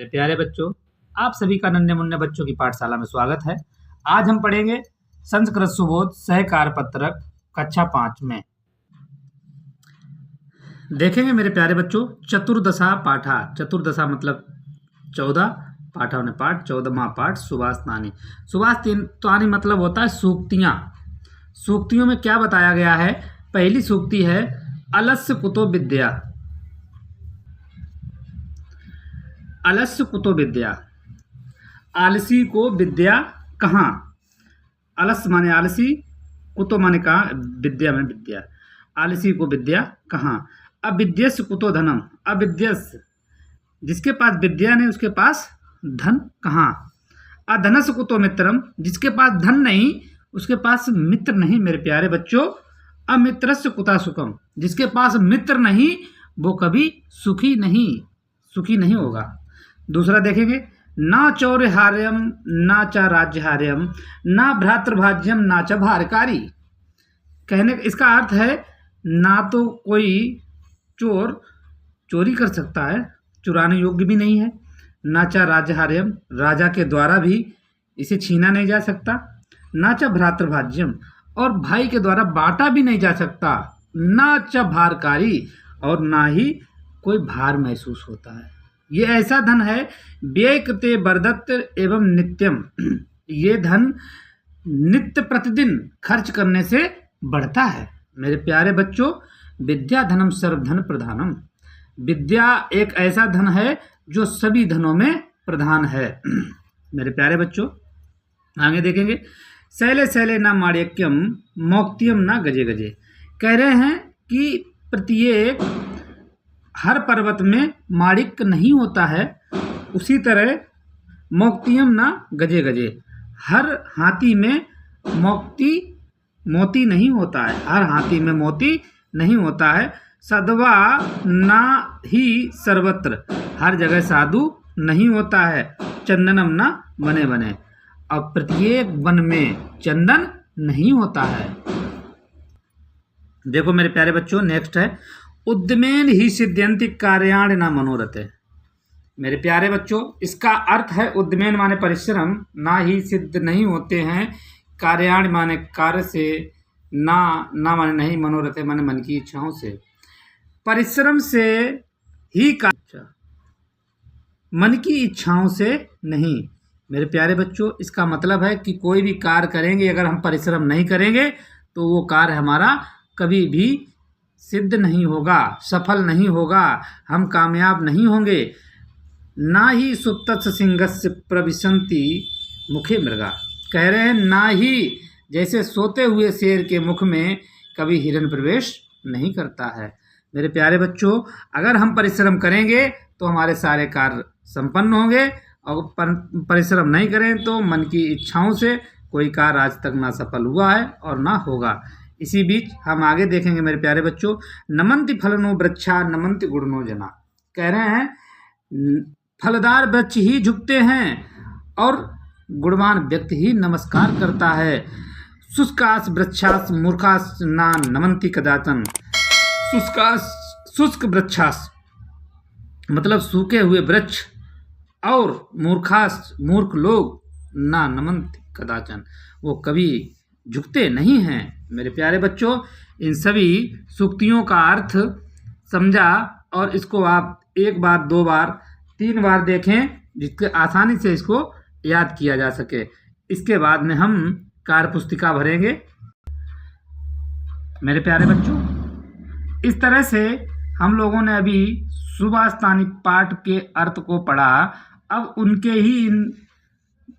मेरे प्यारे बच्चों, आप सभी का नन्हे मुन्ने बच्चों की पाठशाला में स्वागत है। आज हम पढ़ेंगे संस्कृत सुबोध सहकार पत्रक कक्षा 5 में। देखेंगे मेरे प्यारे बच्चों, चतुर्दशा पाठा। चतुर्दशा मतलब 14, पाठा ने पाठ, 14वां पाठ सुभाषतानी। सुभाषतानी मतलब होता है सूक्तियां। सूक्तियों में क्या बताया गया है? पहली सूक्ति है अलस्य कुतो विद्या। अलस्य कुतो विद्या, आलसी को विद्या कहाँ? अलस्य माने आलसी, कुतो माने कहाँ, विद्या माने विद्या। आलसी को विद्या कहाँ? अविद्यस्य कुतो धनम। अविद्यस्य, जिसके पास विद्या नहीं उसके पास धन कहाँ? अधनस्य कुतो मित्रम, जिसके पास धन नहीं उसके पास मित्र नहीं। मेरे प्यारे बच्चों, अमित्रस्य कुता सुखम, जिसके पास मित्र नहीं वो कभी सुखी नहीं होगा। दूसरा देखेंगे, ना चौर्यहार्यम ना च राज्यहार्यम ना भ्रातृभाज्यम ना च भारकारी। कहने इसका अर्थ है ना तो कोई चोर चोरी कर सकता है, चुराने योग्य भी नहीं है, ना च राज्यहार्यम, राजा के द्वारा भी इसे छीना नहीं जा सकता, ना च भ्रातृभाज्यम, और भाई के द्वारा बांटा भी नहीं जा सकता, ना च भारकारी, और ना ही कोई भार महसूस होता है। ये ऐसा धन है व्यय कृते बरदत्त एवं नित्यम। ये धन नित्य प्रतिदिन खर्च करने से बढ़ता है। मेरे प्यारे बच्चों, विद्या धनम सर्वधन प्रधानम। विद्या एक ऐसा धन है जो सभी धनों में प्रधान है। मेरे प्यारे बच्चों, आगे देखेंगे, शैले शैले न माण्यक्यम मौक्तियम न गजे गजे। कह रहे हैं कि प्रत्येक हर पर्वत में माणिक्य नहीं होता है, उसी तरह मौक्तियम ना गजे गजे, हर हाथी में मोती नहीं होता है। हर हाथी में मोती नहीं होता है। सदवा ना ही सर्वत्र, हर जगह साधु नहीं होता है। चंदनम ना बने बने, अब प्रत्येक वन में चंदन नहीं होता है। देखो मेरे प्यारे बच्चों, नेक्स्ट है उद्यमेन ही सिद्ध्यन्ति कार्याणि न मनोरथे। मेरे प्यारे बच्चों, इसका अर्थ है उद्यमेन माने परिश्रम, ना ही सिद्ध नहीं होते हैं, कार्याणि माने कार्य से, ना माने नहीं, मनोरथे माने मन की इच्छाओं से। परिश्रम से ही कार्य, मन की इच्छाओं से नहीं। मेरे प्यारे बच्चों, इसका मतलब है कि कोई भी कार्य करेंगे, अगर हम परिश्रम नहीं करेंगे तो वो कार्य हमारा कभी भी सिद्ध नहीं होगा, सफल नहीं होगा, हम कामयाब नहीं होंगे। ना ही सुप्तस्य सिंहस्य प्रविशन्ति मुखे मृगा। कह रहे हैं ना ही जैसे सोते हुए शेर के मुख में कभी हिरन प्रवेश नहीं करता है। मेरे प्यारे बच्चों, अगर हम परिश्रम करेंगे तो हमारे सारे कार्य संपन्न होंगे, और परिश्रम नहीं करें तो मन की इच्छाओं से कोई कार्य आज तक ना सफल हुआ है और ना होगा। इसी बीच हम आगे देखेंगे मेरे प्यारे बच्चों, नमन्ति फलनो वृक्षा नमन्ति गुणनो जना। कह रहे हैं फलदार वृक्ष ही झुकते हैं और गुणवान व्यक्ति ही नमस्कार करता है। शुष्कास वृक्षास मूर्खास ना नमन्ति कदाचन। शुष्क वृक्षास मतलब सूखे हुए वृक्ष, और मूर्ख लोग ना नमन्ति कदाचन, वो कभी झुकते नहीं हैं। मेरे प्यारे बच्चों, इन सभी सूक्तियों का अर्थ समझा, और इसको आप एक बार, दो बार, 3 बार देखें, जिसके आसानी से इसको याद किया जा सके। इसके बाद में हम कार्य पुस्तिका भरेंगे। मेरे प्यारे बच्चों, इस तरह से हम लोगों ने अभी सुभाषतानी पाठ के अर्थ को पढ़ा। अब उनके ही इन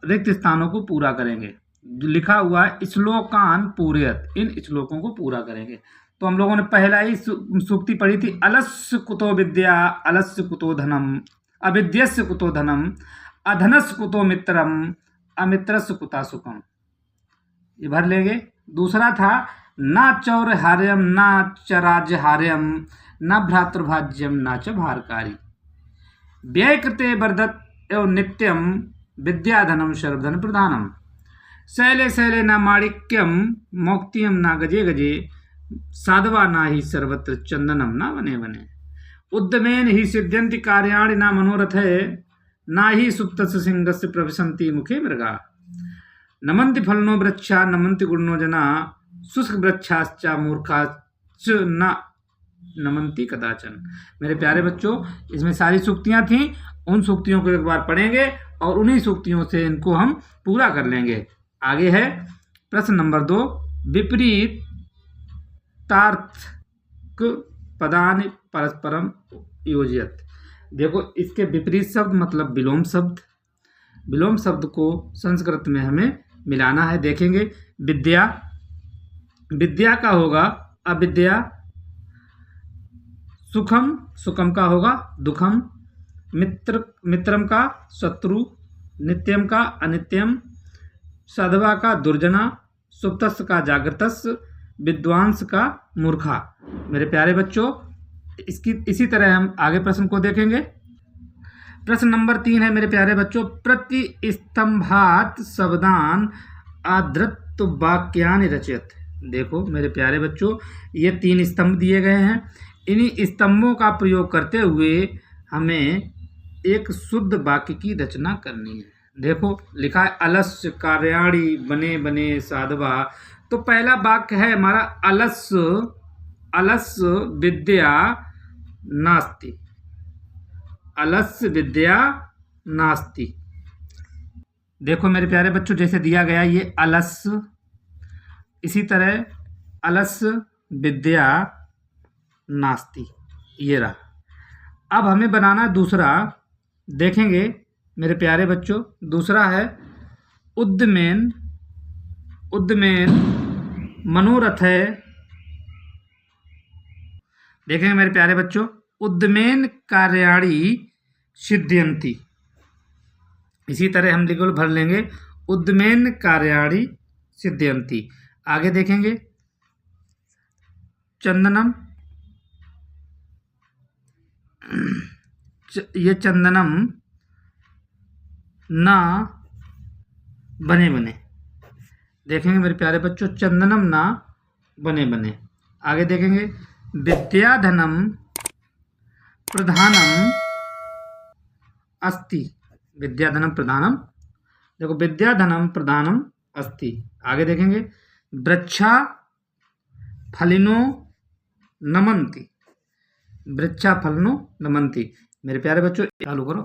रिक्त स्थानों को पूरा करेंगे। लिखा हुआ है श्लोकान पूरयत, इन श्लोकों को पूरा करेंगे। तो हम लोगों ने पहला ही सूक्ति पढ़ी थी, अलस्य कुतो विद्या अलस्य कुतो धनम अविद्यस्य कुतो धनम अधनस्य कुतो मित्रम अमित्रस्य कुता सुखम। ये भर लेंगे। दूसरा था ना चौर्यहार्यम ना च राज्यहार्यम ना भ्रातृभाज्यम ना च भारकारी। व्यय कृते बरदत्त एवं नित्यम विद्या धनम सर्वधन प्रधानम। शैले शैले न माणिक्यम मौक्तियम न गजे गजे साधवा ना ही सर्वत्र चंदनम न बने बने। उद्यमेन ही सिद्ध्यन्ति कार्याणि न मनोरथे ना ही सुप्तस्य सिंहस्य प्रविशन्ति मुखे मृगा। नमन्ति फलनो वृक्षा नमन्ति गुणनो जना शुष्क वृक्षाश्च मूर्खाश्च न नमन्ति कदाचन। मेरे प्यारे बच्चों, इसमें सारी सूक्तियां थीं। उन सूक्तियों को एक बार पढ़ेंगे और उन्हीं सूक्तियों से इनको हम पूरा कर लेंगे। आगे है प्रश्न नंबर 2, विपरीत तार्थक पदानि परस्परम योजयत। देखो, इसके विपरीत शब्द मतलब विलोम शब्द। विलोम शब्द को संस्कृत में हमें मिलाना है। देखेंगे, विद्या, विद्या का होगा अविद्या। सुखम, सुखम का होगा दुखम। मित्र, मित्रम का शत्रु। नित्यम का अनित्यम। साधवा का दुर्जना। सुप्तस्य का जागृतस्य। विद्वांस का मूर्खा। मेरे प्यारे बच्चों, इसी तरह हम आगे प्रश्न को देखेंगे। प्रश्न नंबर 3 है मेरे प्यारे बच्चों, प्रतिस्तंभात शब्दान आधृत वाक्यानि रचयत। देखो मेरे प्यारे बच्चों, ये 3 स्तंभ दिए गए हैं। इन्हीं स्तंभों का प्रयोग करते हुए हमें एक शुद्ध वाक्य की रचना करनी है। देखो लिखा है अलस्य कार्याणि बने बने साधवा। तो पहला वाक्य है हमारा अलस्य, अलस्य विद्या नास्ति। अलस्य विद्या नास्ति। देखो मेरे प्यारे बच्चों, जैसे दिया गया ये अलस्य, इसी तरह अलस्य विद्या नास्ति, ये रहा। अब हमें बनाना दूसरा। देखेंगे मेरे प्यारे बच्चों, दूसरा है उद्यमेन, उद्यमेन मनोरथ है। देखेंगे मेरे प्यारे बच्चों, उद्यमेन कार्याणि सिद्ध्यन्ति। इसी तरह हम लिखो भर लेंगे उद्यमेन कार्याणि सिद्ध्यन्ति। आगे देखेंगे चंदनम, ये चंदनम ना बने बने। देखेंगे मेरे प्यारे बच्चों, चंदनम ना बने बने। आगे देखेंगे विद्याधनम प्रधानम अस्ति। विद्याधनम प्रधानम, देखो विद्याधनम प्रधानम अस्ति। आगे देखेंगे वृक्षा फलिनो नमन्ति। वृक्षा फलिनो नमन्ति। मेरे प्यारे बच्चों चालू करो।